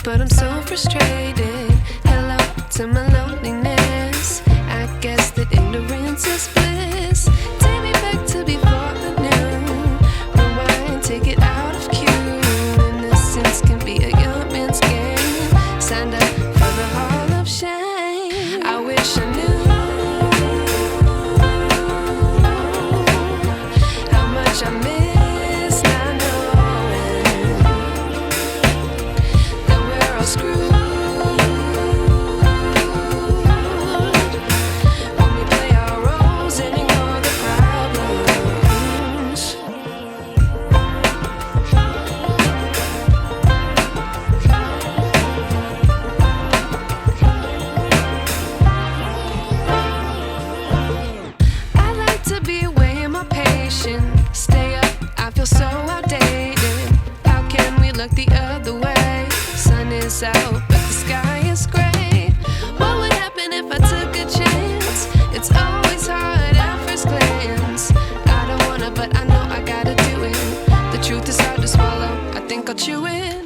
but I'm so frustrated. Hello to my loneliness. I guess that ignorance is bliss. Take me back to before the noon. Rewind, take it out of cue. Innocence can be a young man's game. Signed up for the hall of shame. I wish I knew how much I miss not knowing that we're all screwed when we play our roles and ignore the problems. I like to be away in my patience. Stay up, I feel so outdated. How can we look the other way? Sun is out, but the sky is gray. What would happen if I took a chance? It's always hard at first glance. I don't wanna, but I know I gotta do it. The truth is hard to swallow, I think I'll chew it.